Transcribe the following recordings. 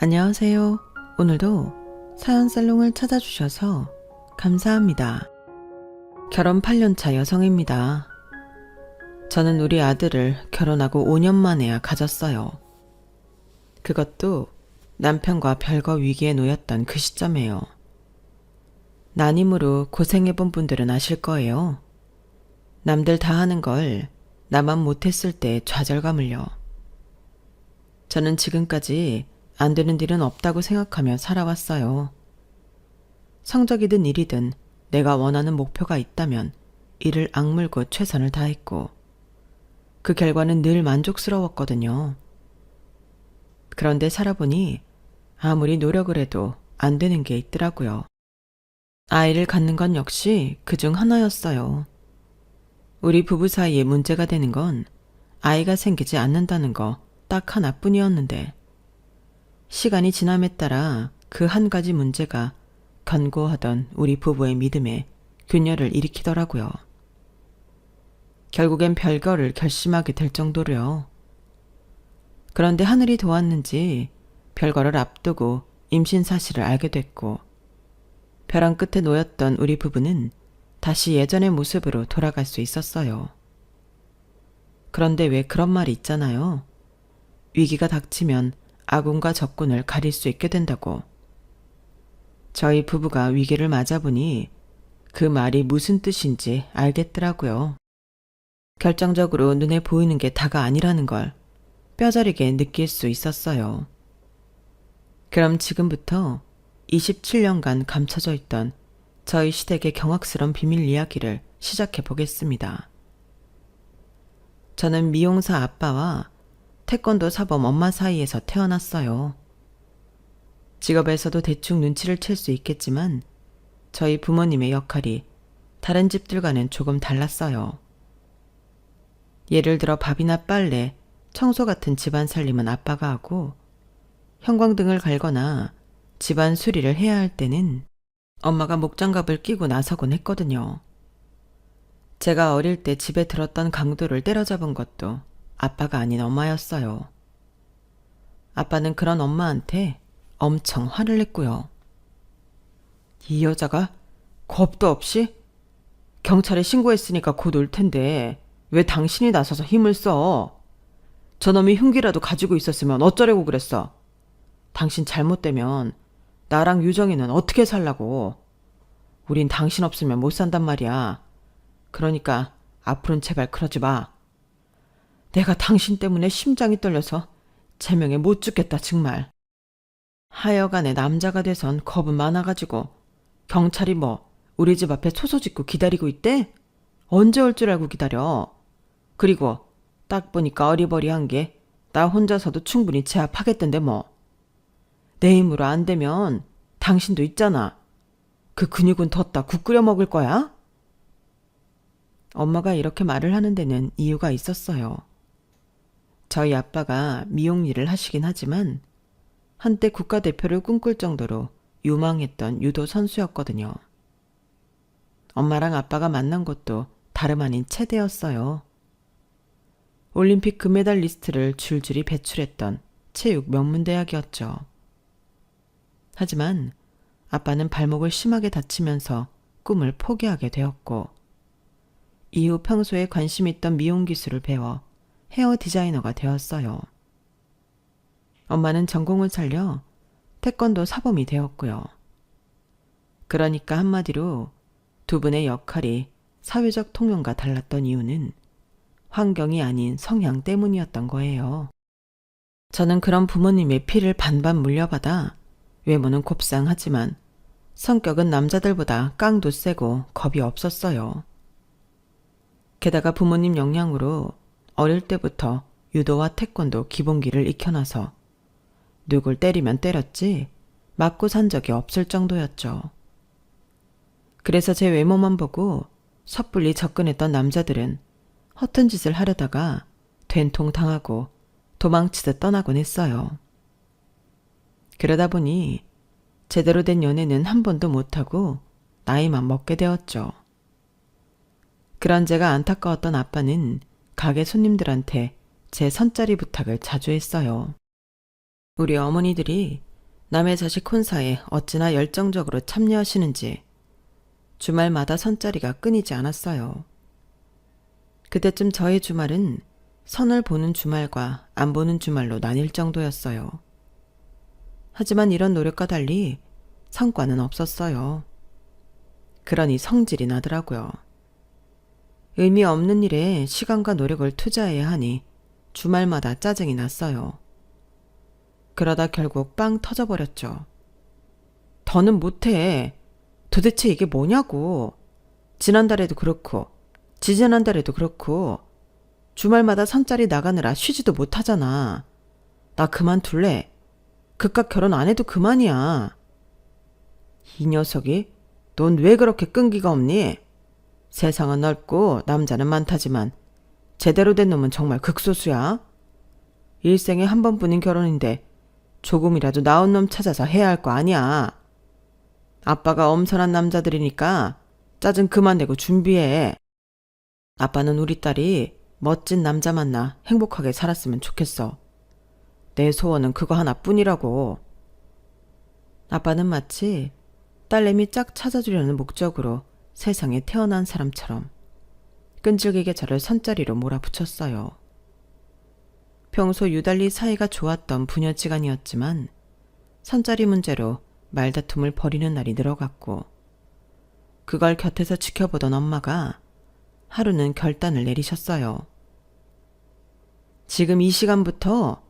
안녕하세요. 오늘도 사연살롱을 찾아주셔서 감사합니다. 결혼 8년차 여성입니다. 저는 우리 아들을 결혼하고 5년 만에야 가졌어요. 그것도 남편과 별거 위기에 놓였던 그 시점에요. 난임으로 고생해본 분들은 아실 거예요. 남들 다 하는 걸 나만 못했을 때 좌절감을요. 저는 지금까지 안 되는 일은 없다고 생각하며 살아왔어요. 성적이든 일이든 내가 원하는 목표가 있다면 이를 악물고 최선을 다했고 그 결과는 늘 만족스러웠거든요. 그런데 살아보니 아무리 노력을 해도 안 되는 게 있더라고요. 아이를 갖는 건 역시 그중 하나였어요. 우리 부부 사이에 문제가 되는 건 아이가 생기지 않는다는 거 딱 하나뿐이었는데 시간이 지남에 따라 그 한 가지 문제가 견고하던 우리 부부의 믿음에 균열을 일으키더라고요. 결국엔 별거를 결심하게 될 정도로요. 그런데 하늘이 도왔는지 별거를 앞두고 임신 사실을 알게 됐고 벼랑 끝에 놓였던 우리 부부는 다시 예전의 모습으로 돌아갈 수 있었어요. 그런데 왜 그런 말이 있잖아요. 위기가 닥치면 아군과 적군을 가릴 수 있게 된다고. 저희 부부가 위기를 맞아보니 그 말이 무슨 뜻인지 알겠더라고요. 결정적으로 눈에 보이는 게 다가 아니라는 걸 뼈저리게 느낄 수 있었어요. 그럼 지금부터 27년간 감춰져 있던 저희 시댁의 경악스러운 비밀 이야기를 시작해 보겠습니다. 저는 미용사 아빠와 태권도 사범 엄마 사이에서 태어났어요. 직업에서도 대충 눈치를 챌 수 있겠지만 저희 부모님의 역할이 다른 집들과는 조금 달랐어요. 예를 들어 밥이나 빨래, 청소 같은 집안 살림은 아빠가 하고 형광등을 갈거나 집안 수리를 해야 할 때는 엄마가 목장갑을 끼고 나서곤 했거든요. 제가 어릴 때 집에 들었던 강도를 때려잡은 것도 아빠가 아닌 엄마였어요. 아빠는 그런 엄마한테 엄청 화를 냈고요. 이 여자가 겁도 없이? 경찰에 신고했으니까 곧 올 텐데 왜 당신이 나서서 힘을 써? 저놈이 흉기라도 가지고 있었으면 어쩌려고 그랬어? 당신 잘못되면 나랑 유정이는 어떻게 살라고? 우린 당신 없으면 못 산단 말이야. 그러니까 앞으로는 제발 그러지 마. 내가 당신 때문에 심장이 떨려서 제명에 못 죽겠다 정말. 하여간에 남자가 돼선 겁은 많아가지고 경찰이 뭐 우리 집 앞에 소소 짓고 기다리고 있대? 언제 올 줄 알고 기다려. 그리고 딱 보니까 어리버리한 게 나 혼자서도 충분히 제압하겠던데 뭐. 내 힘으로 안 되면 당신도 있잖아. 그 근육은 뒀다 국 끓여 먹을 거야? 엄마가 이렇게 말을 하는 데는 이유가 있었어요. 저희 아빠가 미용 일을 하시긴 하지만 한때 국가대표를 꿈꿀 정도로 유망했던 유도 선수였거든요. 엄마랑 아빠가 만난 것도 다름 아닌 체대였어요. 올림픽 금메달리스트를 줄줄이 배출했던 체육 명문대학이었죠. 하지만 아빠는 발목을 심하게 다치면서 꿈을 포기하게 되었고 이후 평소에 관심 있던 미용 기술을 배워 헤어 디자이너가 되었어요. 엄마는 전공을 살려 태권도 사범이 되었고요. 그러니까 한마디로 두 분의 역할이 사회적 통념과 달랐던 이유는 환경이 아닌 성향 때문이었던 거예요. 저는 그런 부모님의 피를 반반 물려받아 외모는 곱상하지만 성격은 남자들보다 깡도 세고 겁이 없었어요. 게다가 부모님 영향으로 어릴 때부터 유도와 태권도 기본기를 익혀놔서 누굴 때리면 때렸지 맞고 산 적이 없을 정도였죠. 그래서 제 외모만 보고 섣불리 접근했던 남자들은 허튼 짓을 하려다가 된통 당하고 도망치듯 떠나곤 했어요. 그러다 보니 제대로 된 연애는 한 번도 못하고 나이만 먹게 되었죠. 그런 제가 안타까웠던 아빠는 가게 손님들한테 제 선짜리 부탁을 자주 했어요. 우리 어머니들이 남의 자식 혼사에 어찌나 열정적으로 참여하시는지 주말마다 선자리가 끊이지 않았어요. 그때쯤 저의 주말은 선을 보는 주말과 안 보는 주말로 나뉠 정도였어요. 하지만 이런 노력과 달리 성과는 없었어요. 그러니 성질이 나더라고요. 의미 없는 일에 시간과 노력을 투자해야 하니 주말마다 짜증이 났어요. 그러다 결국 빵 터져버렸죠. 더는 못해. 도대체 이게 뭐냐고. 지난달에도 그렇고 지지난달에도 그렇고 주말마다 선짜리 나가느라 쉬지도 못하잖아. 나 그만둘래. 그깟 결혼 안 해도 그만이야. 이 녀석이 넌 왜 그렇게 끈기가 없니? 세상은 넓고 남자는 많다지만 제대로 된 놈은 정말 극소수야. 일생에 한 번뿐인 결혼인데 조금이라도 나은 놈 찾아서 해야 할 거 아니야. 아빠가 엄선한 남자들이니까 짜증 그만 내고 준비해. 아빠는 우리 딸이 멋진 남자 만나 행복하게 살았으면 좋겠어. 내 소원은 그거 하나뿐이라고. 아빠는 마치 딸내미 짝 찾아주려는 목적으로 세상에 태어난 사람처럼 끈질기게 저를 선자리로 몰아붙였어요. 평소 유달리 사이가 좋았던 부녀지간이었지만 선자리 문제로 말다툼을 벌이는 날이 늘어갔고 그걸 곁에서 지켜보던 엄마가 하루는 결단을 내리셨어요. 지금 이 시간부터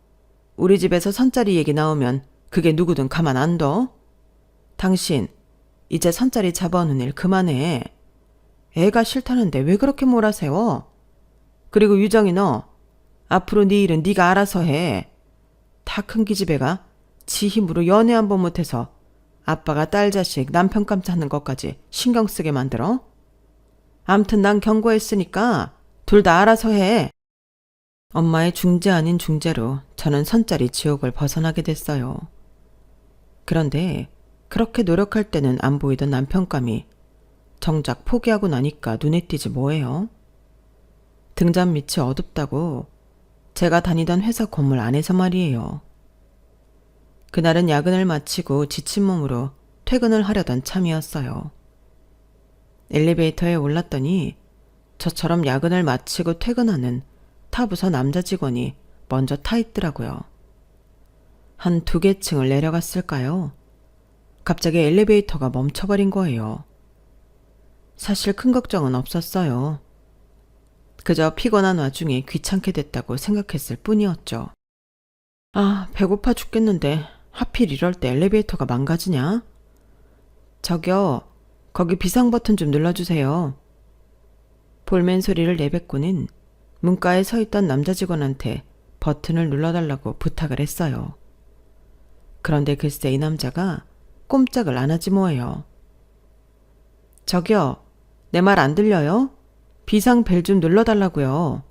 우리 집에서 선자리 얘기 나오면 그게 누구든 가만 안 둬. 당신 이제 선자리 잡아오는 일 그만해. 애가 싫다는데 왜 그렇게 몰아세워? 그리고 유정이 너 앞으로 네 일은 네가 알아서 해. 다 큰 기집애가 지 힘으로 연애 한 번 못해서 아빠가 딸 자식 남편 깜짝하는 것까지 신경 쓰게 만들어? 암튼 난 경고했으니까 둘 다 알아서 해. 엄마의 중재 아닌 중재로 저는 선자리 지옥을 벗어나게 됐어요. 그런데 그렇게 노력할 때는 안 보이던 남편감이 정작 포기하고 나니까 눈에 띄지 뭐예요. 등잔 밑이 어둡다고 제가 다니던 회사 건물 안에서 말이에요. 그날은 야근을 마치고 지친 몸으로 퇴근을 하려던 참이었어요. 엘리베이터에 올랐더니 저처럼 야근을 마치고 퇴근하는 타부서 남자 직원이 먼저 타 있더라고요. 한 2개 층을 내려갔을까요? 갑자기 엘리베이터가 멈춰버린 거예요. 사실 큰 걱정은 없었어요. 그저 피곤한 와중에 귀찮게 됐다고 생각했을 뿐이었죠. 아, 배고파 죽겠는데 하필 이럴 때 엘리베이터가 망가지냐? 저기요, 거기 비상 버튼 좀 눌러주세요. 볼멘 소리를 내뱉고는 문가에 서 있던 남자 직원한테 버튼을 눌러달라고 부탁을 했어요. 그런데 글쎄 이 남자가 꼼짝을 안 하지 뭐예요. 저기요, 내 말 안 들려요? 비상 벨 좀 눌러달라고요.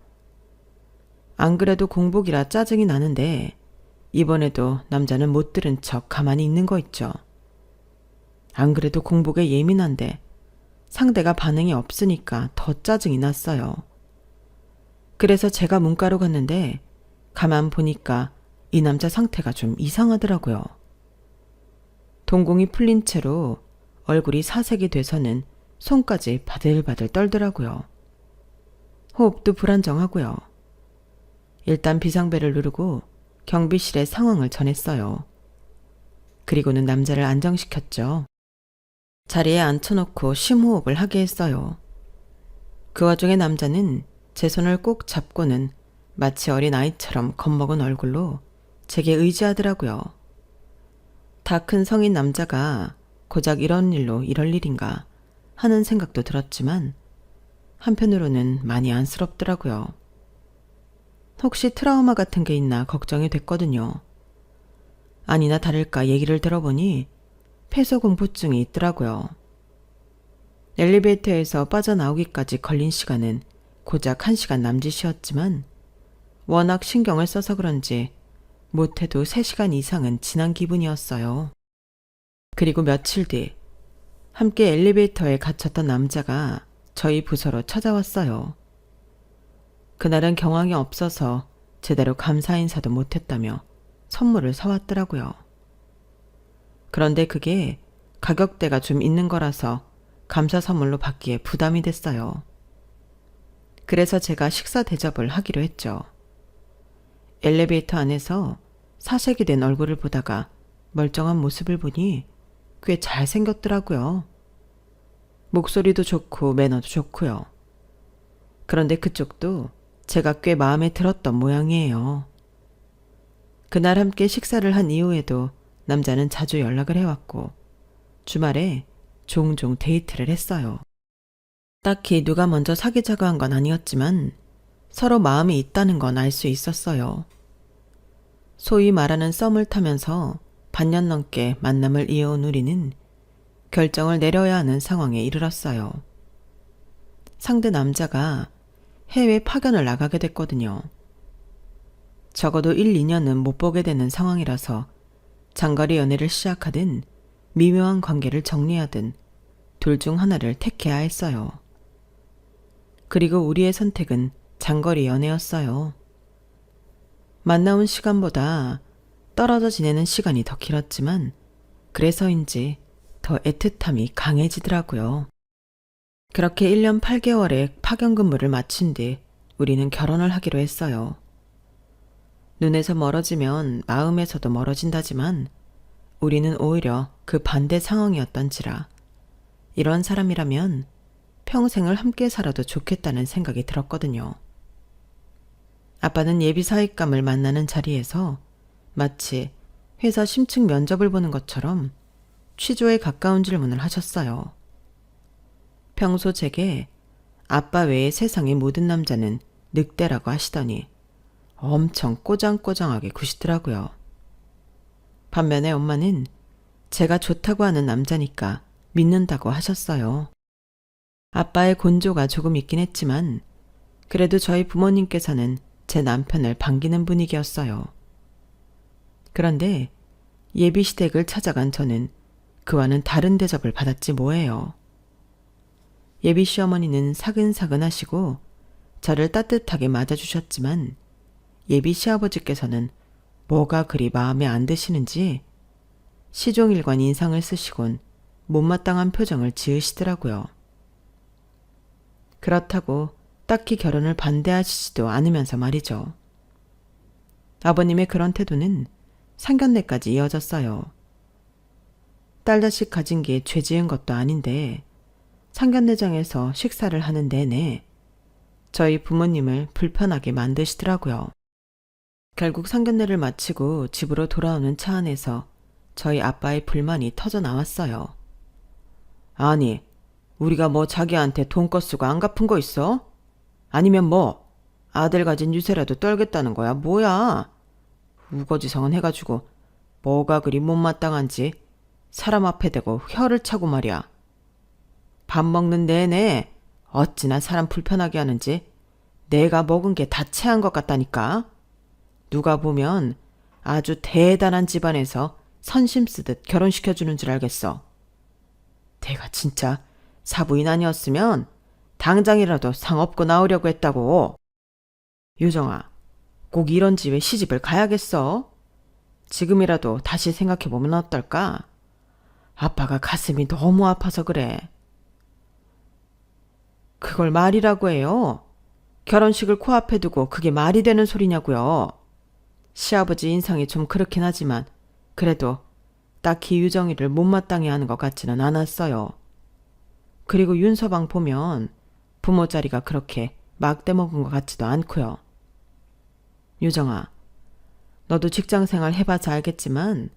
안 그래도 공복이라 짜증이 나는데 이번에도 남자는 못 들은 척 가만히 있는 거 있죠. 안 그래도 공복에 예민한데 상대가 반응이 없으니까 더 짜증이 났어요. 그래서 제가 문가로 갔는데 가만 보니까 이 남자 상태가 좀 이상하더라고요. 동공이 풀린 채로 얼굴이 사색이 돼서는 손까지 바들바들 떨더라고요. 호흡도 불안정하고요. 일단 비상벨을 누르고 경비실에 상황을 전했어요. 그리고는 남자를 안정시켰죠. 자리에 앉혀놓고 심호흡을 하게 했어요. 그 와중에 남자는 제 손을 꼭 잡고는 마치 어린 아이처럼 겁먹은 얼굴로 제게 의지하더라고요. 다 큰 성인 남자가 고작 이런 일로 이럴 일인가 하는 생각도 들었지만 한편으로는 많이 안쓰럽더라고요. 혹시 트라우마 같은 게 있나 걱정이 됐거든요. 아니나 다를까 얘기를 들어보니 폐소공포증이 있더라고요. 엘리베이터에서 빠져나오기까지 걸린 시간은 고작 1시간 남짓이었지만 워낙 신경을 써서 그런지 못해도 3시간 이상은 지난 기분이었어요. 그리고 며칠 뒤 함께 엘리베이터에 갇혔던 남자가 저희 부서로 찾아왔어요. 그날은 경황이 없어서 제대로 감사 인사도 못했다며 선물을 사왔더라고요. 그런데 그게 가격대가 좀 있는 거라서 감사 선물로 받기에 부담이 됐어요. 그래서 제가 식사 대접을 하기로 했죠. 엘리베이터 안에서 사색이 된 얼굴을 보다가 멀쩡한 모습을 보니 꽤 잘생겼더라고요. 목소리도 좋고 매너도 좋고요. 그런데 그쪽도 제가 꽤 마음에 들었던 모양이에요. 그날 함께 식사를 한 이후에도 남자는 자주 연락을 해왔고 주말에 종종 데이트를 했어요. 딱히 누가 먼저 사귀자고 한 건 아니었지만 서로 마음이 있다는 건 알 수 있었어요. 소위 말하는 썸을 타면서 반년 넘게 만남을 이어온 우리는 결정을 내려야 하는 상황에 이르렀어요. 상대 남자가 해외 파견을 나가게 됐거든요. 적어도 1, 2년은 못 보게 되는 상황이라서 장거리 연애를 시작하든 미묘한 관계를 정리하든 둘 중 하나를 택해야 했어요. 그리고 우리의 선택은 장거리 연애였어요. 만나온 시간보다 떨어져 지내는 시간이 더 길었지만 그래서인지 더 애틋함이 강해지더라고요. 그렇게 1년 8개월의 파견 근무를 마친 뒤 우리는 결혼을 하기로 했어요. 눈에서 멀어지면 마음에서도 멀어진다지만 우리는 오히려 그 반대 상황이었던지라 이런 사람이라면 평생을 함께 살아도 좋겠다는 생각이 들었거든요. 아빠는 예비 사익감을 만나는 자리에서 마치 회사 심층 면접을 보는 것처럼 취조에 가까운 질문을 하셨어요. 평소 제게 아빠 외에 세상의 모든 남자는 늑대라고 하시더니 엄청 꼬장꼬장하게 구시더라고요. 반면에 엄마는 제가 좋다고 하는 남자니까 믿는다고 하셨어요. 아빠의 곤조가 조금 있긴 했지만 그래도 저희 부모님께서는 제 남편을 반기는 분위기였어요. 그런데 예비 시댁을 찾아간 저는 그와는 다른 대접을 받았지 뭐예요. 예비 시어머니는 사근사근 하시고 저를 따뜻하게 맞아주셨지만 예비 시아버지께서는 뭐가 그리 마음에 안 드시는지 시종일관 인상을 쓰시곤 못마땅한 표정을 지으시더라고요. 그렇다고 딱히 결혼을 반대하시지도 않으면서 말이죠. 아버님의 그런 태도는 상견례까지 이어졌어요. 딸 자식 가진 게 죄 지은 것도 아닌데 상견례장에서 식사를 하는 내내 저희 부모님을 불편하게 만드시더라고요. 결국 상견례를 마치고 집으로 돌아오는 차 안에서 저희 아빠의 불만이 터져 나왔어요. 아니, 우리가 뭐 자기한테 돈껏 쓰고 안 갚은 거 있어? 아니면 뭐 아들 가진 유세라도 떨겠다는 거야? 뭐야? 우거지성은 해가지고 뭐가 그리 못마땅한지 사람 앞에 대고 혀를 차고 말이야. 밥 먹는 내내 어찌나 사람 불편하게 하는지 내가 먹은 게 다 체한 것 같다니까. 누가 보면 아주 대단한 집안에서 선심 쓰듯 결혼시켜주는 줄 알겠어. 내가 진짜 사부인 아니었으면 당장이라도 상 업고 나오려고 했다고. 유정아, 꼭 이런 집에 시집을 가야겠어? 지금이라도 다시 생각해보면 어떨까? 아빠가 가슴이 너무 아파서 그래. 그걸 말이라고 해요. 결혼식을 코앞에 두고 그게 말이 되는 소리냐고요. 시아버지 인상이 좀 그렇긴 하지만 그래도 딱히 유정이를 못마땅해 하는 것 같지는 않았어요. 그리고 윤서방 보면 부모 자리가 그렇게 막대 먹은 것 같지도 않고요. 유정아, 너도 직장생활 해봐서 알겠지만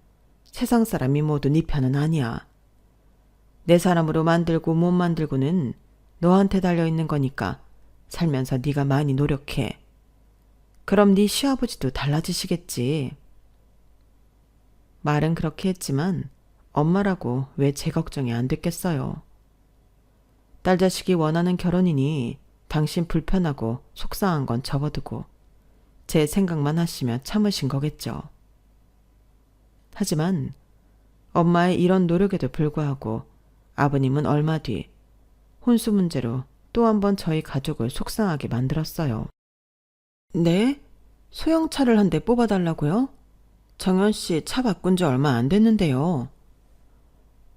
세상 사람이 모두 네 편은 아니야. 내 사람으로 만들고 못 만들고는 너한테 달려있는 거니까 살면서 네가 많이 노력해. 그럼 네 시아버지도 달라지시겠지. 말은 그렇게 했지만 엄마라고 왜 제 걱정이 안 됐겠어요. 딸 자식이 원하는 결혼이니 당신 불편하고 속상한 건 접어두고 제 생각만 하시면 참으신 거겠죠. 하지만 엄마의 이런 노력에도 불구하고 아버님은 얼마 뒤 혼수 문제로 또 한 번 저희 가족을 속상하게 만들었어요. 네? 소형차를 한 대 뽑아달라고요? 정현 씨 차 바꾼 지 얼마 안 됐는데요.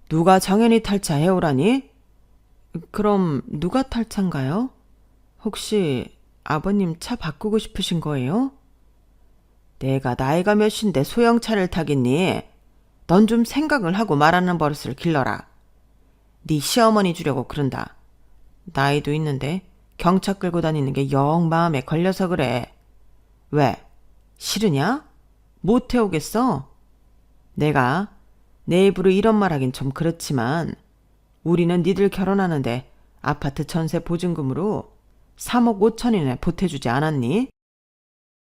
누가 정연이 탈차 해오라니? 그럼 누가 탈차인가요? 혹시 아버님 차 바꾸고 싶으신 거예요? 내가 나이가 몇인데 소형차를 타겠니? 넌 좀 생각을 하고 말하는 버릇을 길러라. 네 시어머니 주려고 그런다. 나이도 있는데 경차 끌고 다니는 게 영 마음에 걸려서 그래. 왜? 싫으냐? 못 태우겠어? 내가 내 입으로 이런 말 하긴 좀 그렇지만 우리는 니들 결혼하는데 아파트 전세 보증금으로 3억 5천이나 보태주지 않았니?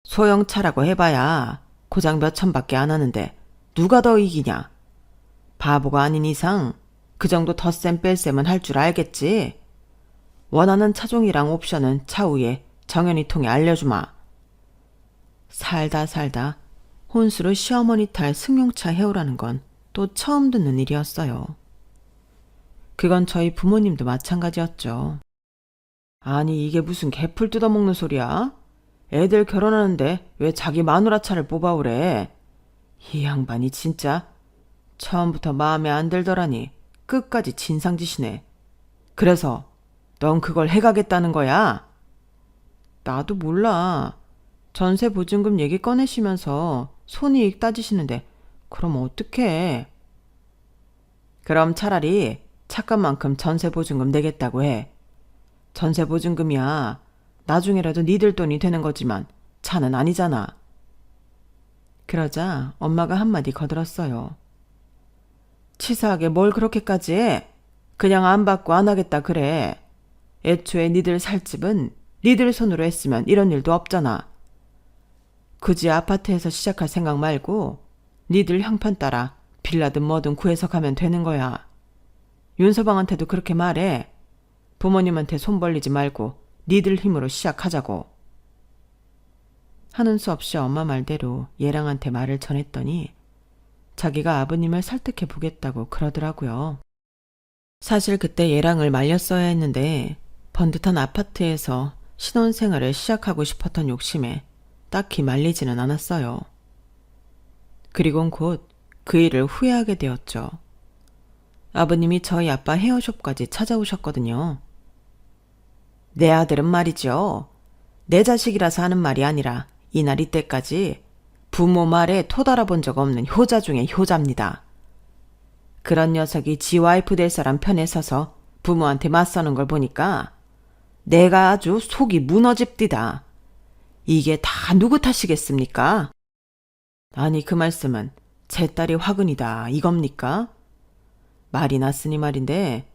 소형차라고 해봐야 고장 몇 천밖에 안 하는데 누가 더 이기냐? 바보가 아닌 이상 그 정도 덧셈 뺄셈은 할 줄 알겠지? 원하는 차종이랑 옵션은 차후에 정연이 통해 알려주마. 살다 혼수로 시어머니 탈 승용차 해오라는 건 또 처음 듣는 일이었어요. 그건 저희 부모님도 마찬가지였죠. 아니 이게 무슨 개풀 뜯어먹는 소리야? 애들 결혼하는데 왜 자기 마누라 차를 뽑아오래? 이 양반이 진짜 처음부터 마음에 안 들더라니 끝까지 진상짓이네. 그래서 넌 그걸 해가겠다는 거야? 나도 몰라. 전세 보증금 얘기 꺼내시면서 손이익 따지시는데 그럼 어떡해? 그럼 차라리 차값 만큼 전세 보증금 내겠다고 해. 전세 보증금이야 나중에라도 니들 돈이 되는 거지만 차는 아니잖아. 그러자 엄마가 한마디 거들었어요. 치사하게 뭘 그렇게까지 해? 그냥 안 받고 안 하겠다 그래. 애초에 니들 살 집은 니들 손으로 했으면 이런 일도 없잖아. 굳이 아파트에서 시작할 생각 말고 니들 형편 따라 빌라든 뭐든 구해서 가면 되는 거야. 윤서방한테도 그렇게 말해. 부모님한테 손 벌리지 말고 니들 힘으로 시작하자고. 하는 수 없이 엄마 말대로 얘랑한테 말을 전했더니 자기가 아버님을 설득해 보겠다고 그러더라고요. 사실 그때 얘랑을 말렸어야 했는데 번듯한 아파트에서 신혼생활을 시작하고 싶었던 욕심에 딱히 말리지는 않았어요. 그리곤 곧 그 일을 후회하게 되었죠. 아버님이 저희 아빠 헤어숍까지 찾아오셨거든요. 내 아들은 말이죠. 내 자식이라서 하는 말이 아니라 이날 이때까지 부모 말에 토달아본 적 없는 효자 중에 효자입니다. 그런 녀석이 지 와이프 될 사람 편에 서서 부모한테 맞서는 걸 보니까 내가 아주 속이 무너집디다. 이게 다 누구 탓이겠습니까? 아니 그 말씀은 제 딸이 화근이다 이겁니까? 말이 났으니 말인데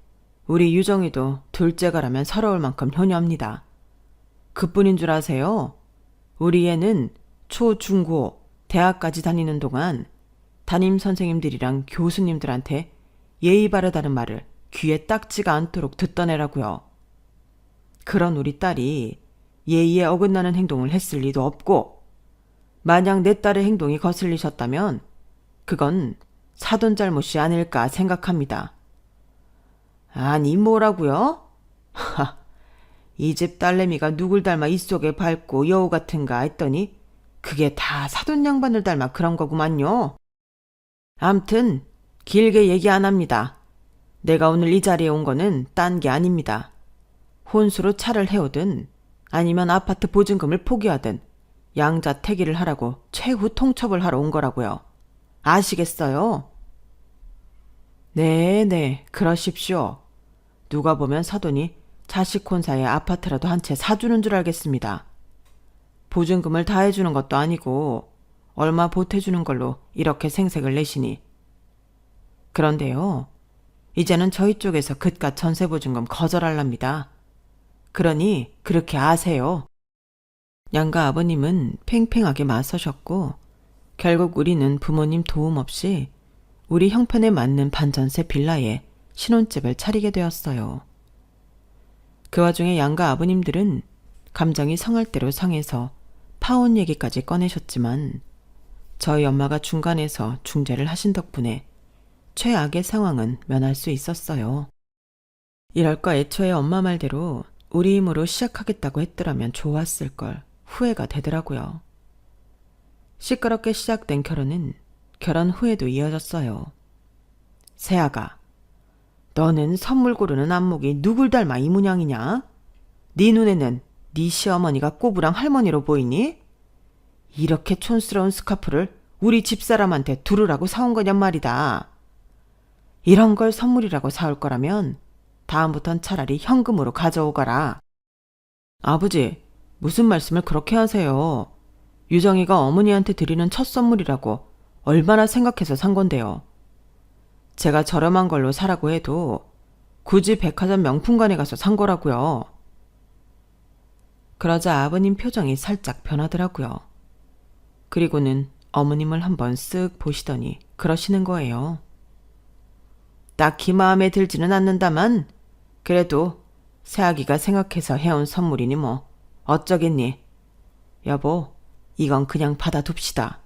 우리 유정이도 둘째가라면 서러울 만큼 효녀입니다. 그뿐인 줄 아세요? 우리 애는 초, 중, 고, 대학까지 다니는 동안 담임 선생님들이랑 교수님들한테 예의 바르다는 말을 귀에 딱지가 않도록 듣던 애라고요. 그런 우리 딸이 예의에 어긋나는 행동을 했을 리도 없고 만약 내 딸의 행동이 거슬리셨다면 그건 사돈 잘못이 아닐까 생각합니다. 아니 뭐라고요? 하, 이 집 딸내미가 누굴 닮아 이 속에 밝고 여우 같은가 했더니 그게 다 사돈 양반을 닮아 그런 거구만요. 암튼 길게 얘기 안 합니다. 내가 오늘 이 자리에 온 거는 딴 게 아닙니다. 혼수로 차를 해오든 아니면 아파트 보증금을 포기하든 양자택일을 하라고 최후 통첩을 하러 온 거라고요. 아시겠어요? 네네 그러십시오. 누가 보면 사돈이 자식 혼사에 아파트라도 한 채 사주는 줄 알겠습니다. 보증금을 다 해주는 것도 아니고 얼마 보태주는 걸로 이렇게 생색을 내시니. 그런데요. 이제는 저희 쪽에서 그깟 전세보증금 거절할랍니다. 그러니 그렇게 아세요. 양가 아버님은 팽팽하게 맞서셨고 결국 우리는 부모님 도움 없이 우리 형편에 맞는 반전세 빌라에 신혼집을 차리게 되었어요. 그 와중에 양가 아버님들은 감정이 상할 대로 상해서 파혼 얘기까지 꺼내셨지만 저희 엄마가 중간에서 중재를 하신 덕분에 최악의 상황은 면할 수 있었어요. 이럴 거 애초에 엄마 말대로 우리 힘으로 시작하겠다고 했더라면 좋았을 걸 후회가 되더라고요. 시끄럽게 시작된 결혼은 결혼 후에도 이어졌어요. 세아가 너는 선물 고르는 안목이 누굴 닮아 이 모양이냐? 네 눈에는 네 시어머니가 꼬부랑 할머니로 보이니? 이렇게 촌스러운 스카프를 우리 집사람한테 두르라고 사온 거냔 말이다. 이런 걸 선물이라고 사올 거라면 다음부턴 차라리 현금으로 가져오거라. 아버지, 무슨 말씀을 그렇게 하세요? 유정이가 어머니한테 드리는 첫 선물이라고 얼마나 생각해서 산 건데요. 제가 저렴한 걸로 사라고 해도 굳이 백화점 명품관에 가서 산 거라고요. 그러자 아버님 표정이 살짝 변하더라고요. 그리고는 어머님을 한번 쓱 보시더니 그러시는 거예요. 딱히 마음에 들지는 않는다만 그래도 새아기가 생각해서 해온 선물이니 뭐 어쩌겠니. 여보, 이건 그냥 받아둡시다.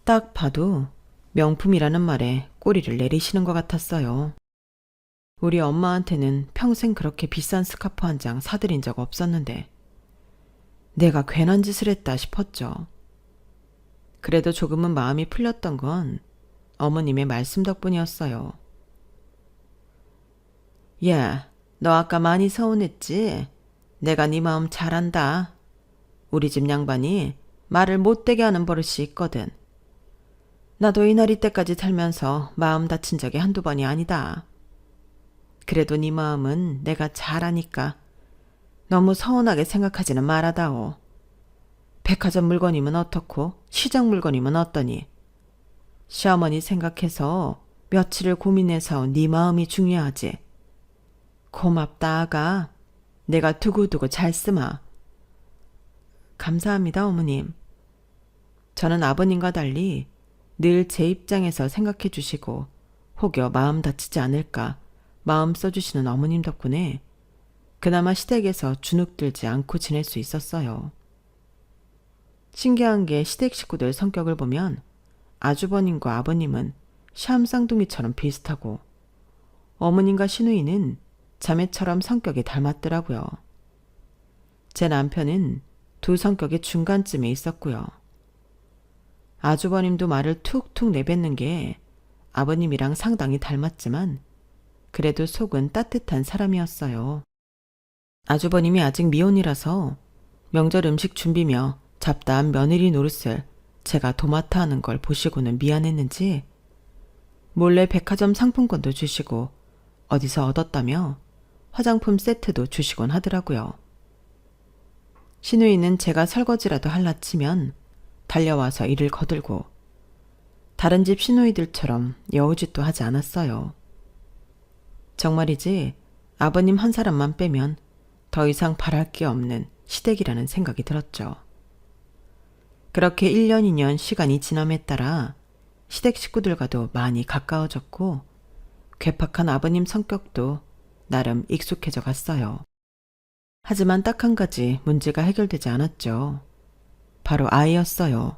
딱 봐도 명품이라는 말에 꼬리를 내리시는 것 같았어요. 우리 엄마한테는 평생 그렇게 비싼 스카프 한 장 사드린 적 없었는데 내가 괜한 짓을 했다 싶었죠. 그래도 조금은 마음이 풀렸던 건 어머님의 말씀 덕분이었어요. 야, 너 아까 많이 서운했지? 내가 네 마음 잘 안다. 우리 집 양반이 말을 못되게 하는 버릇이 있거든. 나도 이날이 때까지 살면서 마음 다친 적이 한두 번이 아니다. 그래도 네 마음은 내가 잘 아니까 너무 서운하게 생각하지는 말아다오. 백화점 물건이면 어떻고 시장 물건이면 어떠니? 시어머니 생각해서 며칠을 고민해서 네 마음이 중요하지. 고맙다 아가. 내가 두고두고 잘 쓰마. 감사합니다 어머님. 저는 아버님과 달리 늘 제 입장에서 생각해 주시고 혹여 마음 다치지 않을까 마음 써주시는 어머님 덕분에 그나마 시댁에서 주눅들지 않고 지낼 수 있었어요. 신기한 게 시댁 식구들 성격을 보면 아주버님과 아버님은 샴 쌍둥이처럼 비슷하고 어머님과 시누이는 자매처럼 성격이 닮았더라고요. 제 남편은 두 성격의 중간쯤에 있었고요. 아주버님도 말을 툭툭 내뱉는 게 아버님이랑 상당히 닮았지만 그래도 속은 따뜻한 사람이었어요. 아주버님이 아직 미혼이라서 명절 음식 준비며 잡다한 며느리 노릇을 제가 도맡아 하는 걸 보시고는 미안했는지 몰래 백화점 상품권도 주시고 어디서 얻었다며 화장품 세트도 주시곤 하더라고요. 시누이는 제가 설거지라도 할라 치면 달려와서 일을 거들고 다른 집 시누이들처럼 여우짓도 하지 않았어요. 정말이지 아버님 한 사람만 빼면 더 이상 바랄 게 없는 시댁이라는 생각이 들었죠. 그렇게 1년 2년 시간이 지남에 따라 시댁 식구들과도 많이 가까워졌고 괴팍한 아버님 성격도 나름 익숙해져 갔어요. 하지만 딱 한 가지 문제가 해결되지 않았죠. 바로 아이였어요.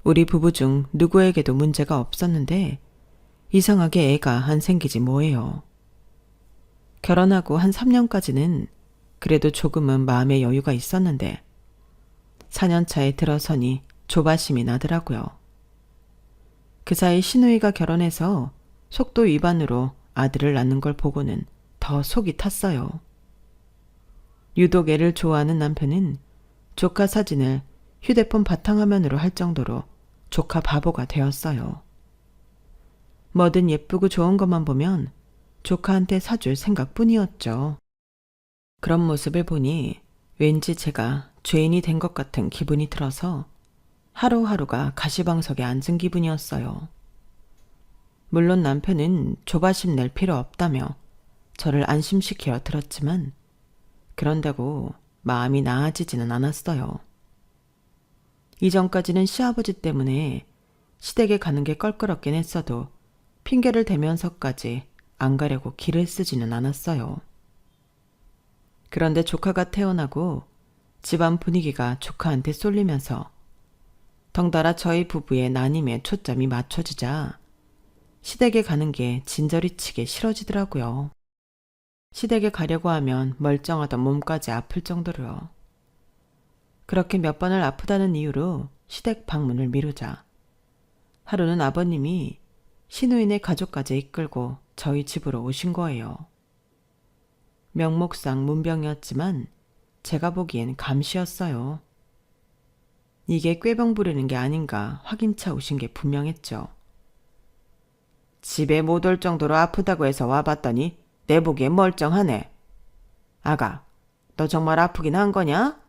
우리 부부 중 누구에게도 문제가 없었는데 이상하게 애가 안 생기지 뭐예요. 결혼하고 한 3년까지는 그래도 조금은 마음의 여유가 있었는데 4년 차에 들어서니 조바심이 나더라고요. 그 사이 시누이가 결혼해서 속도 위반으로 아들을 낳는 걸 보고는 더 속이 탔어요. 유독 애를 좋아하는 남편은 조카 사진을 휴대폰 바탕화면으로 할 정도로 조카 바보가 되었어요. 뭐든 예쁘고 좋은 것만 보면 조카한테 사줄 생각뿐이었죠. 그런 모습을 보니 왠지 제가 죄인이 된 것 같은 기분이 들어서 하루하루가 가시방석에 앉은 기분이었어요. 물론 남편은 조바심 낼 필요 없다며 저를 안심시키려 들었지만 그런다고 마음이 나아지지는 않았어요. 이전까지는 시아버지 때문에 시댁에 가는 게 껄끄럽긴 했어도 핑계를 대면서까지 안 가려고 길을 쓰지는 않았어요. 그런데 조카가 태어나고 집안 분위기가 조카한테 쏠리면서 덩달아 저희 부부의 난임에 초점이 맞춰지자 시댁에 가는 게 진저리치게 싫어지더라고요. 시댁에 가려고 하면 멀쩡하던 몸까지 아플 정도로요. 그렇게 몇 번을 아프다는 이유로 시댁 방문을 미루자 하루는 아버님이 시누이네 가족까지 이끌고 저희 집으로 오신 거예요. 명목상 문병이었지만 제가 보기엔 감시였어요. 이게 꾀병 부리는 게 아닌가 확인차 오신 게 분명했죠. 집에 못 올 정도로 아프다고 해서 와봤더니 내 보기엔 멀쩡하네. 아가, 너 정말 아프긴 한 거냐?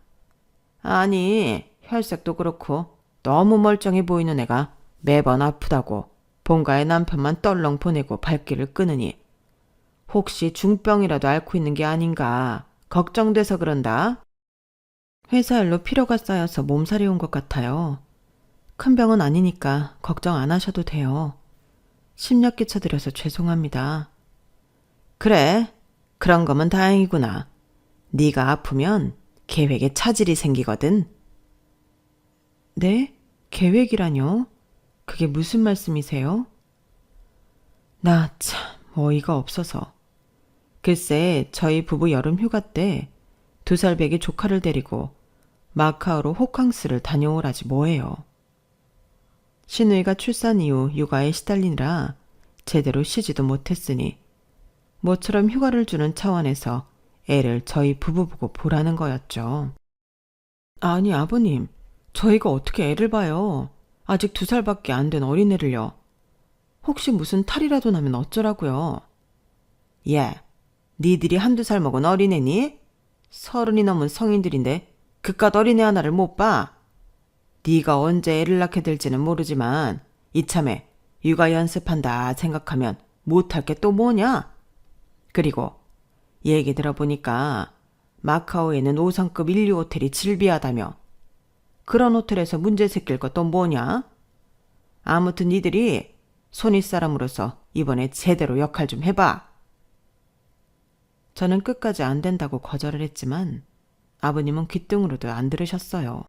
아니, 혈색도 그렇고 너무 멀쩡해 보이는 애가 매번 아프다고 본가의 남편만 떨렁 보내고 발길을 끄느니 혹시 중병이라도 앓고 있는 게 아닌가 걱정돼서 그런다. 회사 일로 피로가 쌓여서 몸살이 온 것 같아요. 큰 병은 아니니까 걱정 안 하셔도 돼요. 심력 끼쳐드려서 죄송합니다. 그래, 그런 거면 다행이구나. 네가 아프면 계획에 차질이 생기거든. 네? 계획이라뇨? 그게 무슨 말씀이세요? 나 참 어이가 없어서. 글쎄 저희 부부 여름 휴가 때 2살 배기 조카를 데리고 마카오로 호캉스를 다녀오라지 뭐예요. 신우이가 출산 이후 육아에 시달리느라 제대로 쉬지도 못했으니 모처럼 휴가를 주는 차원에서 애를 저희 부부 보고 보라는 거였죠. 아니 아버님, 저희가 어떻게 애를 봐요. 아직 2살밖에 안 된 어린애를요. 혹시 무슨 탈이라도 나면 어쩌라고요. 예, 니들이 1~2살 먹은 어린애니? 30이 넘은 성인들인데 그깟 어린애 하나를 못 봐? 네가 언제 애를 낳게 될지는 모르지만 이참에 육아 연습한다 생각하면 못할 게 또 뭐냐? 그리고 얘기 들어보니까 마카오에는 5성급 1류 호텔이 질비하다며. 그런 호텔에서 문제 생길 것도 뭐냐? 아무튼 니들이 손윗사람으로서 이번에 제대로 역할 좀 해봐. 저는 끝까지 안 된다고 거절을 했지만 아버님은 귓등으로도 안 들으셨어요.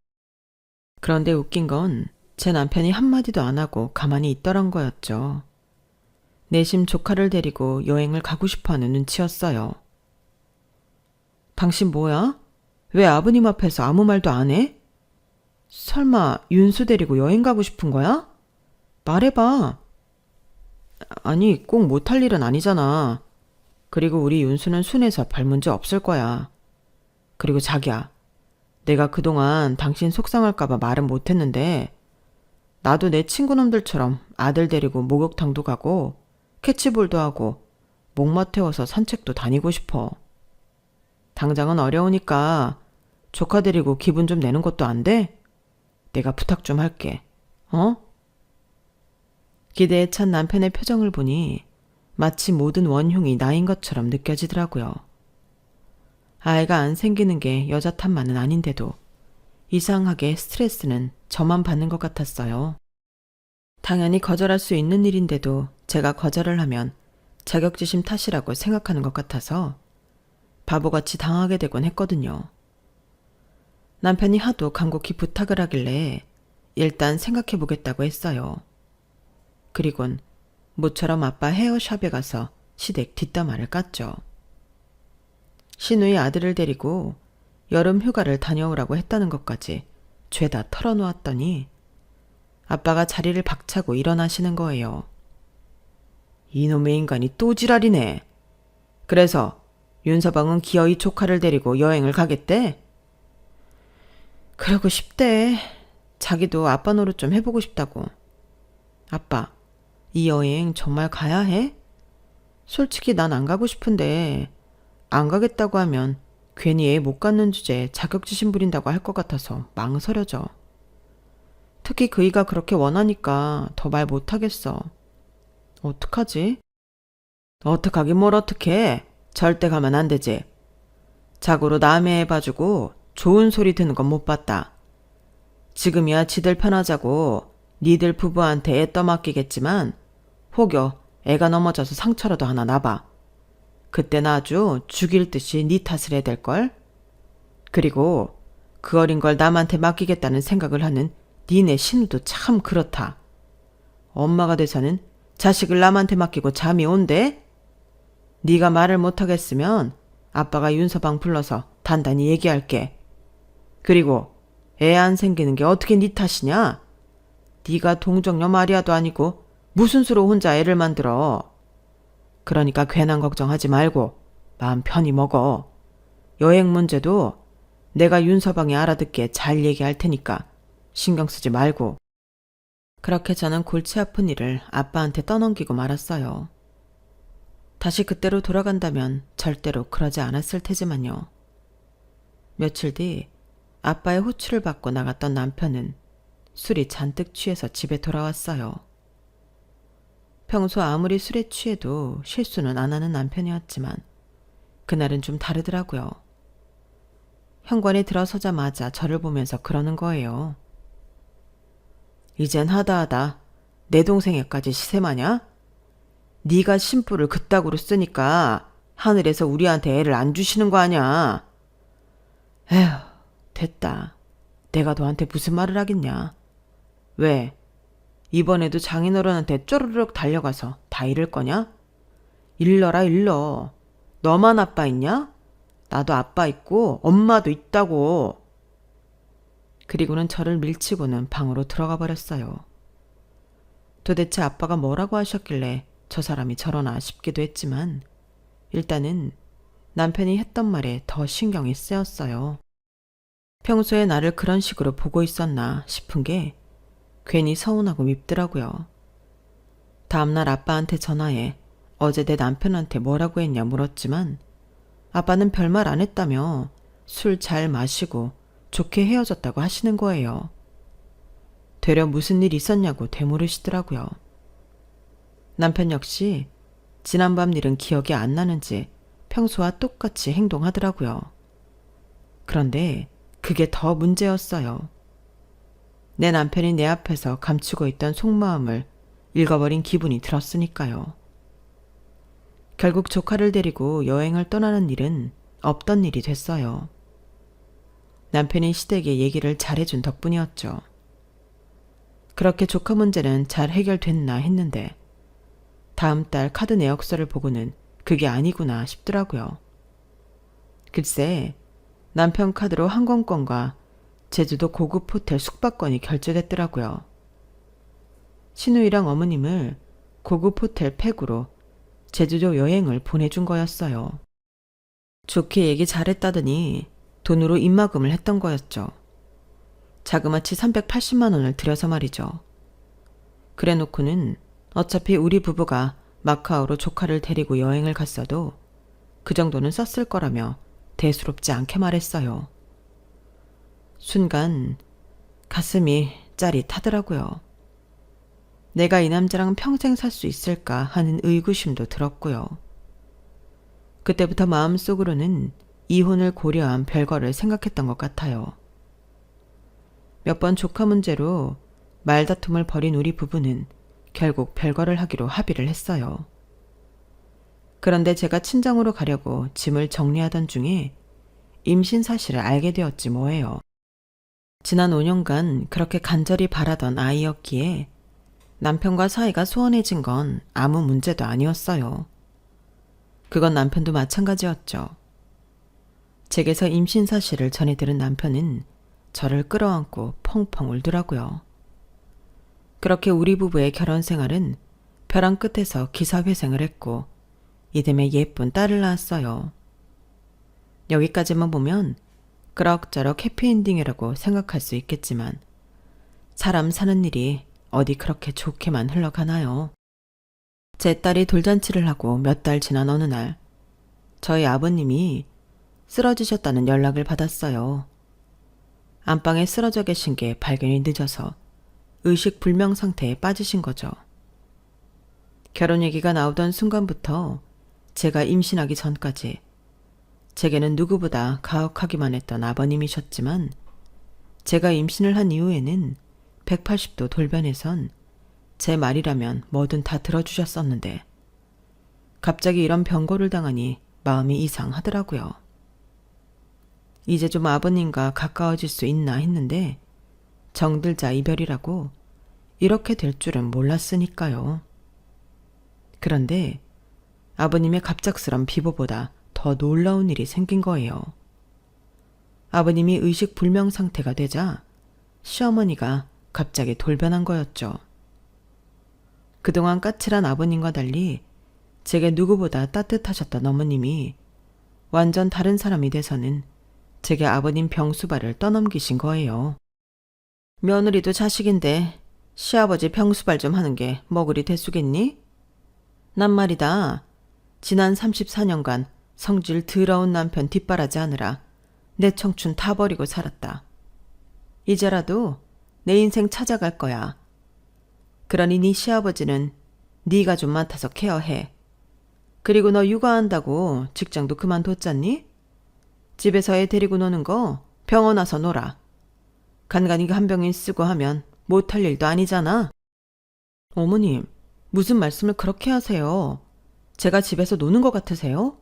그런데 웃긴 건 제 남편이 한마디도 안 하고 가만히 있더란 거였죠. 내심 조카를 데리고 여행을 가고 싶어하는 눈치였어요. 당신 뭐야? 왜 아버님 앞에서 아무 말도 안 해? 설마 윤수 데리고 여행 가고 싶은 거야? 말해봐. 아니, 꼭 못할 일은 아니잖아. 그리고 우리 윤수는 순해서 별 문제 없을 거야. 그리고 자기야, 내가 그동안 당신 속상할까봐 말은 못했는데 나도 내 친구놈들처럼 아들 데리고 목욕탕도 가고 캐치볼도 하고 목마 태워서 산책도 다니고 싶어. 당장은 어려우니까 조카 데리고 기분 좀 내는 것도 안 돼? 내가 부탁 좀 할게. 어? 기대에 찬 남편의 표정을 보니 마치 모든 원흉이 나인 것처럼 느껴지더라고요. 아이가 안 생기는 게 여자 탓만은 아닌데도 이상하게 스트레스는 저만 받는 것 같았어요. 당연히 거절할 수 있는 일인데도 제가 거절을 하면 자격지심 탓이라고 생각하는 것 같아서 바보같이 당하게 되곤 했거든요. 남편이 하도 간곡히 부탁을 하길래 일단 생각해보겠다고 했어요. 그리곤 모처럼 아빠 헤어샵에 가서 시댁 뒷담화를 깠죠. 신우이 아들을 데리고 여름 휴가를 다녀오라고 했다는 것까지 죄다 털어놓았더니 아빠가 자리를 박차고 일어나시는 거예요. 이놈의 인간이 또 지랄이네. 그래서 윤서방은 기어이 조카를 데리고 여행을 가겠대? 그러고 싶대. 자기도 아빠 노릇 좀 해보고 싶다고. 아빠, 이 여행 정말 가야 해? 솔직히 난 안 가고 싶은데 안 가겠다고 하면 괜히 애 못 갖는 주제에 자격지심 부린다고 할 것 같아서 망설여져. 특히 그이가 그렇게 원하니까 더 말 못하겠어. 어떡하지? 어떡하긴 뭘 어떡해. 절대 가면 안 되지. 자고로 남의 애 봐주고 좋은 소리 듣는 건 못 봤다. 지금이야 지들 편하자고 니들 부부한테 애 떠맡기겠지만 혹여 애가 넘어져서 상처라도 하나 나봐. 그땐 아주 죽일 듯이 니 탓을 해야 될걸? 그리고 그 어린 걸 남한테 맡기겠다는 생각을 하는 니네 신우도 참 그렇다. 엄마가 돼서는 자식을 남한테 맡기고 잠이 온대? 네가 말을 못하겠으면 아빠가 윤서방 불러서 단단히 얘기할게. 그리고 애 안 생기는 게 어떻게 네 탓이냐? 네가 동정녀 마리아도 아니고 무슨 수로 혼자 애를 만들어. 그러니까 괜한 걱정하지 말고 마음 편히 먹어. 여행 문제도 내가 윤서방이 알아듣게 잘 얘기할 테니까 신경 쓰지 말고. 그렇게 저는 골치 아픈 일을 아빠한테 떠넘기고 말았어요. 다시 그때로 돌아간다면 절대로 그러지 않았을 테지만요. 며칠 뒤 아빠의 호출을 받고 나갔던 남편은 술이 잔뜩 취해서 집에 돌아왔어요. 평소 아무리 술에 취해도 실수는 안 하는 남편이었지만 그날은 좀 다르더라고요. 현관에 들어서자마자 저를 보면서 그러는 거예요. 이젠 하다하다 내 동생애까지 시샘하냐? 네가 심부를 그따구로 쓰니까 하늘에서 우리한테 애를 안 주시는 거 아냐? 에휴, 됐다. 내가 너한테 무슨 말을 하겠냐? 왜? 이번에도 장인어른한테 쪼르륵 달려가서 다 잃을 거냐? 일러라 일러. 너만 아빠 있냐? 나도 아빠 있고 엄마도 있다고. 그리고는 저를 밀치고는 방으로 들어가 버렸어요. 도대체 아빠가 뭐라고 하셨길래 저 사람이 저러나 싶기도 했지만 일단은 남편이 했던 말에 더 신경이 쓰였어요. 평소에 나를 그런 식으로 보고 있었나 싶은 게 괜히 서운하고 밉더라고요. 다음날 아빠한테 전화해 어제 내 남편한테 뭐라고 했냐 물었지만 아빠는 별말 안 했다며 술 잘 마시고 좋게 헤어졌다고 하시는 거예요. 되려 무슨 일 있었냐고 되물으시더라고요. 남편 역시 지난밤 일은 기억이 안 나는지 평소와 똑같이 행동하더라고요. 그런데 그게 더 문제였어요. 내 남편이 내 앞에서 감추고 있던 속마음을 읽어버린 기분이 들었으니까요. 결국 조카를 데리고 여행을 떠나는 일은 없던 일이 됐어요. 남편이 시댁에 얘기를 잘해준 덕분이었죠. 그렇게 조카 문제는 잘 해결됐나 했는데 다음 달 카드 내역서를 보고는 그게 아니구나 싶더라고요. 글쎄, 남편 카드로 항공권과 제주도 고급 호텔 숙박권이 결제됐더라고요. 신우이랑 어머님을 고급 호텔 팩으로 제주도 여행을 보내준 거였어요. 좋게 얘기 잘했다더니 돈으로 입막음을 했던 거였죠. 자그마치 380만 원을 들여서 말이죠. 그래놓고는 어차피 우리 부부가 마카오로 조카를 데리고 여행을 갔어도 그 정도는 썼을 거라며 대수롭지 않게 말했어요. 순간 가슴이 짜릿하더라고요. 내가 이 남자랑 평생 살 수 있을까 하는 의구심도 들었고요. 그때부터 마음속으로는 이혼을 고려한 별거를 생각했던 것 같아요. 몇 번 조카 문제로 말다툼을 벌인 우리 부부는 결국 별거를 하기로 합의를 했어요. 그런데 제가 친정으로 가려고 짐을 정리하던 중에 임신 사실을 알게 되었지 뭐예요. 지난 5년간 그렇게 간절히 바라던 아이였기에 남편과 사이가 소원해진 건 아무 문제도 아니었어요. 그건 남편도 마찬가지였죠. 제게서 임신 사실을 전해 들은 남편은 저를 끌어안고 펑펑 울더라고요. 그렇게 우리 부부의 결혼 생활은 벼랑 끝에서 기사회생을 했고 이듬해 예쁜 딸을 낳았어요. 여기까지만 보면 그럭저럭 해피엔딩이라고 생각할 수 있겠지만 사람 사는 일이 어디 그렇게 좋게만 흘러가나요? 제 딸이 돌잔치를 하고 몇 달 지난 어느 날 저희 아버님이 쓰러지셨다는 연락을 받았어요. 안방에 쓰러져 계신 게 발견이 늦어서 의식불명 상태에 빠지신 거죠. 결혼 얘기가 나오던 순간부터 제가 임신하기 전까지 제게는 누구보다 가혹하기만 했던 아버님이셨지만 제가 임신을 한 이후에는 180도 돌변해선 제 말이라면 뭐든 다 들어주셨었는데 갑자기 이런 병고를 당하니 마음이 이상하더라고요. 이제 좀 아버님과 가까워질 수 있나 했는데 정들자 이별이라고 이렇게 될 줄은 몰랐으니까요. 그런데 아버님의 갑작스런 비보보다 더 놀라운 일이 생긴 거예요. 아버님이 의식불명 상태가 되자 시어머니가 갑자기 돌변한 거였죠. 그동안 까칠한 아버님과 달리 제게 누구보다 따뜻하셨던 어머님이 완전 다른 사람이 돼서는 제게 아버님 병수발을 떠넘기신 거예요. 며느리도 자식인데 시아버지 병수발 좀 하는 게 뭐 그리 대수겠니? 난 말이다. 지난 34년간 성질 더러운 남편 뒷바라지 하느라 내 청춘 다 버리고 살았다. 이제라도 내 인생 찾아갈 거야. 그러니 네 시아버지는 네가 좀 맡아서 케어해. 그리고 너 육아한다고 직장도 그만뒀잖니? 집에서 애 데리고 노는 거 병원 와서 놀아. 간간히 간병인 쓰고 하면 못할 일도 아니잖아. 어머님, 무슨 말씀을 그렇게 하세요? 제가 집에서 노는 것 같으세요?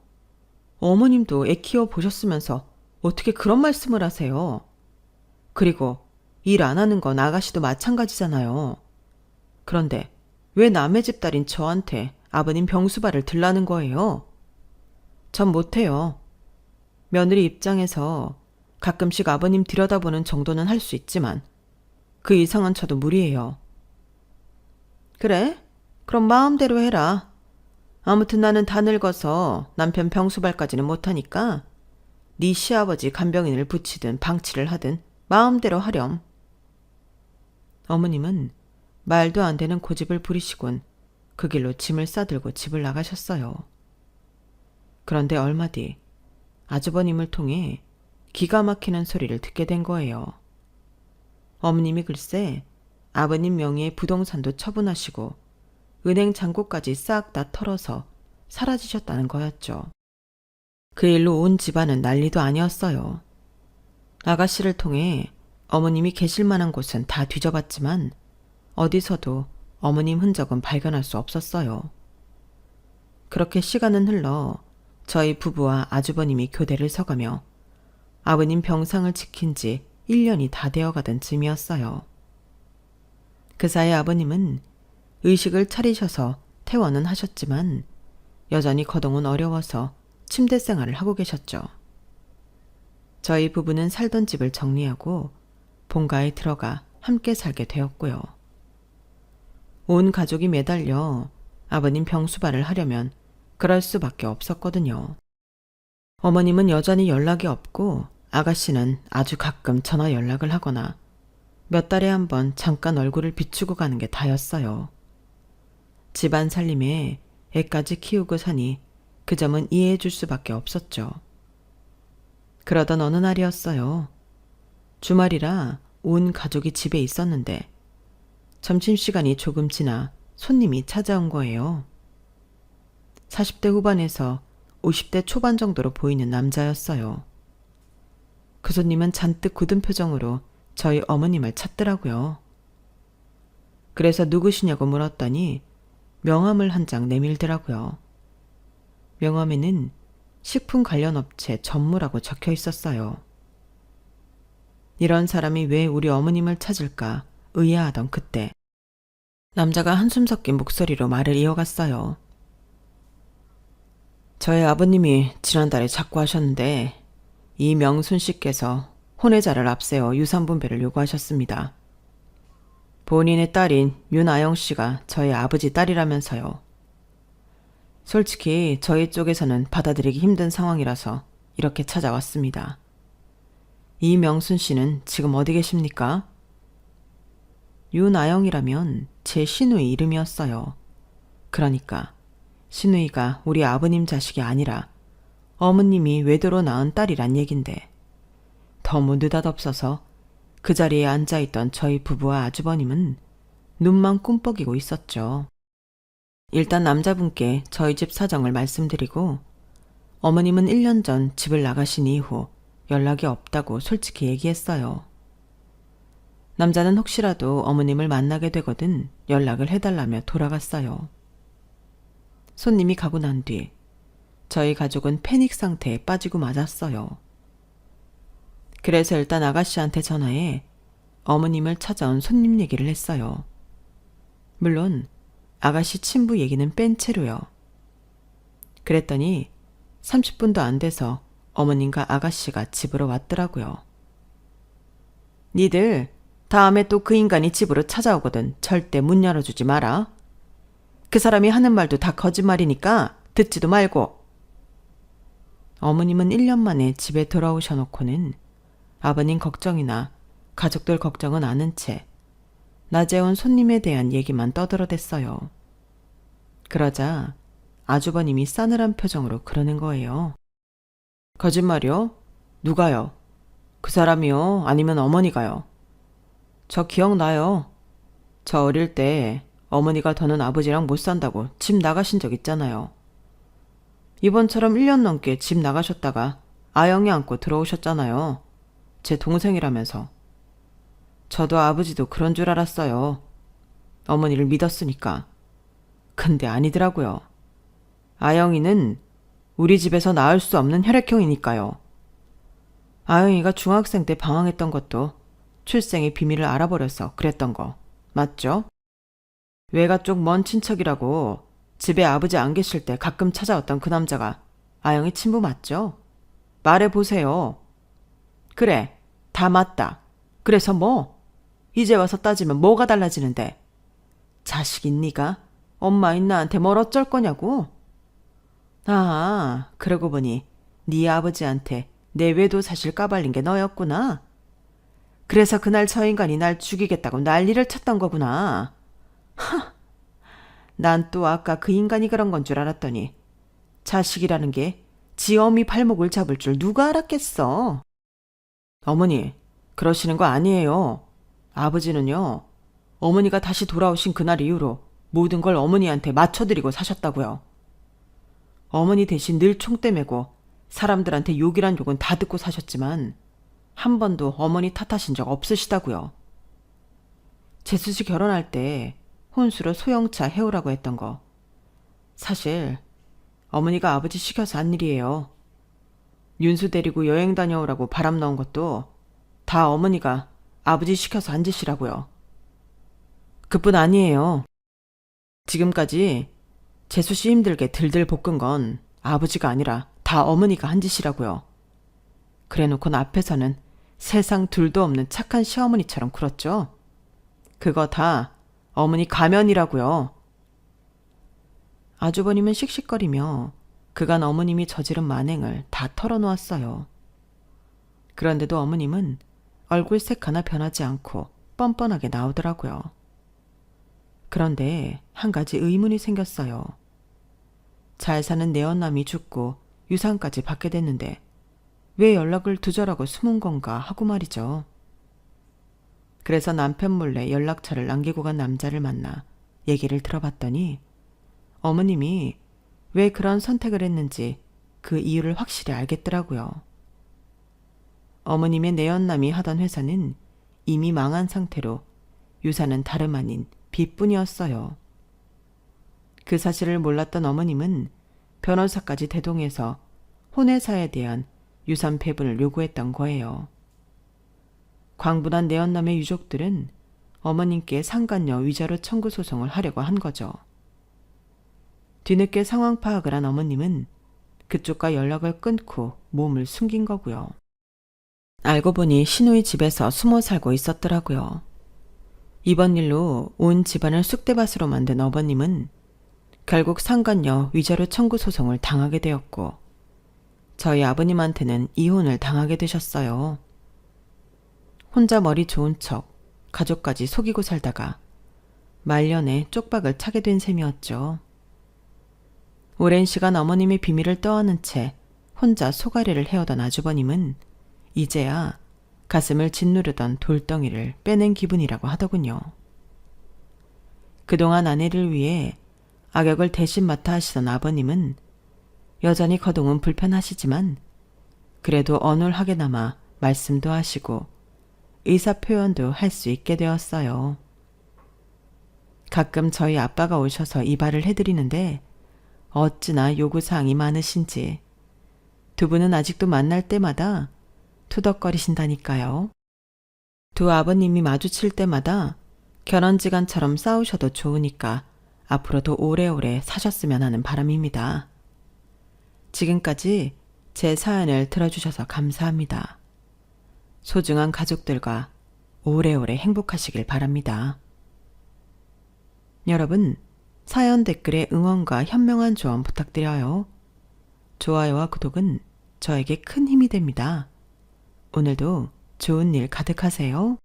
어머님도 애 키워 보셨으면서 어떻게 그런 말씀을 하세요? 그리고 일 안 하는 건 아가씨도 마찬가지잖아요. 그런데 왜 남의 집 딸인 저한테 아버님 병수발을 들라는 거예요? 전 못해요. 며느리 입장에서 가끔씩 아버님 들여다보는 정도는 할 수 있지만 그 이상은 저도 무리예요. 그래? 그럼 마음대로 해라. 아무튼 나는 다 늙어서 남편 병수발까지는 못하니까 네 시아버지 간병인을 붙이든 방치를 하든 마음대로 하렴. 어머님은 말도 안 되는 고집을 부리시곤 그 길로 짐을 싸들고 집을 나가셨어요. 그런데 얼마 뒤 아주버님을 통해 기가 막히는 소리를 듣게 된 거예요. 어머님이 글쎄 아버님 명의의 부동산도 처분하시고 은행 잔고까지 싹 다 털어서 사라지셨다는 거였죠. 그 일로 온 집안은 난리도 아니었어요. 아가씨를 통해 어머님이 계실 만한 곳은 다 뒤져봤지만 어디서도 어머님 흔적은 발견할 수 없었어요. 그렇게 시간은 흘러 저희 부부와 아주버님이 교대를 서가며 아버님 병상을 지킨 지 1년이 다 되어가던 즈음이었어요. 그 사이 아버님은 의식을 차리셔서 퇴원은 하셨지만 여전히 거동은 어려워서 침대 생활을 하고 계셨죠. 저희 부부는 살던 집을 정리하고 본가에 들어가 함께 살게 되었고요. 온 가족이 매달려 아버님 병수발을 하려면 그럴 수밖에 없었거든요. 어머님은 여전히 연락이 없고 아가씨는 아주 가끔 전화 연락을 하거나 몇 달에 한 번 잠깐 얼굴을 비추고 가는 게 다였어요. 집안 살림에 애까지 키우고 사니 그 점은 이해해 줄 수밖에 없었죠. 그러던 어느 날이었어요. 주말이라 온 가족이 집에 있었는데 점심시간이 조금 지나 손님이 찾아온 거예요. 40대 후반에서 50대 초반 정도로 보이는 남자였어요. 그 손님은 잔뜩 굳은 표정으로 저희 어머님을 찾더라고요. 그래서 누구시냐고 물었더니 명함을 한 장 내밀더라고요. 명함에는 식품 관련 업체 전무라고 적혀 있었어요. 이런 사람이 왜 우리 어머님을 찾을까 의아하던 그때 남자가 한숨 섞인 목소리로 말을 이어갔어요. 저희 아버님이 지난달에 자꾸 하셨는데 이 명순 씨께서 혼외자를 앞세워 유산분배를 요구하셨습니다. 본인의 딸인 윤아영 씨가 저희 아버지 딸이라면서요. 솔직히 저희 쪽에서는 받아들이기 힘든 상황이라서 이렇게 찾아왔습니다. 이 명순 씨는 지금 어디 계십니까? 윤아영이라면 제 시누이 이름이었어요. 그러니까 시누이가 우리 아버님 자식이 아니라 어머님이 외도로 낳은 딸이란 얘긴데 너무 느닷없어서 그 자리에 앉아있던 저희 부부와 아주버님은 눈만 꿈뻑이고 있었죠. 일단 남자분께 저희 집 사정을 말씀드리고 어머님은 1년 전 집을 나가신 이후 연락이 없다고 솔직히 얘기했어요. 남자는 혹시라도 어머님을 만나게 되거든 연락을 해달라며 돌아갔어요. 손님이 가고 난 뒤 저희 가족은 패닉 상태에 빠지고 맞았어요. 그래서 일단 아가씨한테 전화해 어머님을 찾아온 손님 얘기를 했어요. 물론 아가씨 친부 얘기는 뺀 채로요. 그랬더니 30분도 안 돼서 어머님과 아가씨가 집으로 왔더라고요. 니들 다음에 또 그 인간이 집으로 찾아오거든 절대 문 열어주지 마라. 그 사람이 하는 말도 다 거짓말이니까 듣지도 말고. 어머님은 1년 만에 집에 돌아오셔놓고는 아버님 걱정이나 가족들 걱정은 아는 채 낮에 온 손님에 대한 얘기만 떠들어댔어요. 그러자 아주버님이 싸늘한 표정으로 그러는 거예요. 거짓말이요? 누가요? 그 사람이요? 아니면 어머니가요? 저 기억나요. 저 어릴 때 어머니가 더는 아버지랑 못 산다고 집 나가신 적 있잖아요. 이번처럼 1년 넘게 집 나가셨다가 아영이 안고 들어오셨잖아요. 제 동생이라면서. 저도 아버지도 그런 줄 알았어요. 어머니를 믿었으니까. 근데 아니더라고요. 아영이는 우리 집에서 낳을 수 없는 혈액형이니까요. 아영이가 중학생 때 방황했던 것도 출생의 비밀을 알아버려서 그랬던 거 맞죠? 외가 쪽 먼 친척이라고 집에 아버지 안 계실 때 가끔 찾아왔던 그 남자가 아영이 친부 맞죠? 말해보세요. 그래, 다 맞다. 그래서 뭐? 이제 와서 따지면 뭐가 달라지는데? 자식인 네가 엄마인 나한테 뭘 어쩔 거냐고? 아, 그러고 보니 네 아버지한테 내 외도 사실 까발린 게 너였구나. 그래서 그날 저 인간이 날 죽이겠다고 난리를 쳤던 거구나. 난 또 아까 그 인간이 그런 건 줄 알았더니 자식이라는 게 지 어미 발목을 잡을 줄 누가 알았겠어. 어머니, 그러시는 거 아니에요. 아버지는요, 어머니가 다시 돌아오신 그날 이후로 모든 걸 어머니한테 맞춰드리고 사셨다고요. 어머니 대신 늘 총대 메고 사람들한테 욕이란 욕은 다 듣고 사셨지만 한 번도 어머니 탓하신 적 없으시다고요. 재수 씨 결혼할 때 혼수로 소형차 해오라고 했던 거 사실 어머니가 아버지 시켜서 한 일이에요. 윤수 데리고 여행 다녀오라고 바람 넣은 것도 다 어머니가 아버지 시켜서 한 짓이라고요. 그뿐 아니에요. 지금까지 재수 씨 힘들게 들들 볶은 건 아버지가 아니라 다 어머니가 한 짓이라고요. 그래놓곤 앞에서는 세상 둘도 없는 착한 시어머니처럼 굴었죠. 그거 다 어머니 가면이라고요. 아주버님은 씩씩거리며 그간 어머님이 저지른 만행을 다 털어놓았어요. 그런데도 어머님은 얼굴색 하나 변하지 않고 뻔뻔하게 나오더라고요. 그런데 한 가지 의문이 생겼어요. 잘 사는 내언남이 죽고 유산까지 받게 됐는데 왜 연락을 두절하고 숨은 건가 하고 말이죠. 그래서 남편 몰래 연락처를 남기고 간 남자를 만나 얘기를 들어봤더니 어머님이 왜 그런 선택을 했는지 그 이유를 확실히 알겠더라고요. 어머님의 내연남이 하던 회사는 이미 망한 상태로 유산은 다름 아닌 빚뿐이었어요. 그 사실을 몰랐던 어머님은 변호사까지 대동해서 혼외사에 대한 유산 배분을 요구했던 거예요. 광분한 내연남의 유족들은 어머님께 상간녀 위자료 청구 소송을 하려고 한 거죠. 뒤늦게 상황 파악을 한 어머님은 그쪽과 연락을 끊고 몸을 숨긴 거고요. 알고 보니 시누이 집에서 숨어 살고 있었더라고요. 이번 일로 온 집안을 쑥대밭으로 만든 어머님은 결국 상간녀 위자료 청구 소송을 당하게 되었고 저희 아버님한테는 이혼을 당하게 되셨어요. 혼자 머리 좋은 척 가족까지 속이고 살다가 말년에 쪽박을 차게 된 셈이었죠. 오랜 시간 어머님의 비밀을 떠안은 채 혼자 소가리를 해오던 아주버님은 이제야 가슴을 짓누르던 돌덩이를 빼낸 기분이라고 하더군요. 그동안 아내를 위해 악역을 대신 맡아 하시던 아버님은 여전히 거동은 불편하시지만 그래도 어눌하게나마 말씀도 하시고 의사표현도 할 수 있게 되었어요. 가끔 저희 아빠가 오셔서 이발을 해드리는데 어찌나 요구사항이 많으신지 두 분은 아직도 만날 때마다 투덕거리신다니까요. 두 아버님이 마주칠 때마다 결혼지간처럼 싸우셔도 좋으니까 앞으로도 오래오래 사셨으면 하는 바람입니다. 지금까지 제 사연을 들어주셔서 감사합니다. 소중한 가족들과 오래오래 행복하시길 바랍니다. 여러분, 사연 댓글에 응원과 현명한 조언 부탁드려요. 좋아요와 구독은 저에게 큰 힘이 됩니다. 오늘도 좋은 일 가득하세요.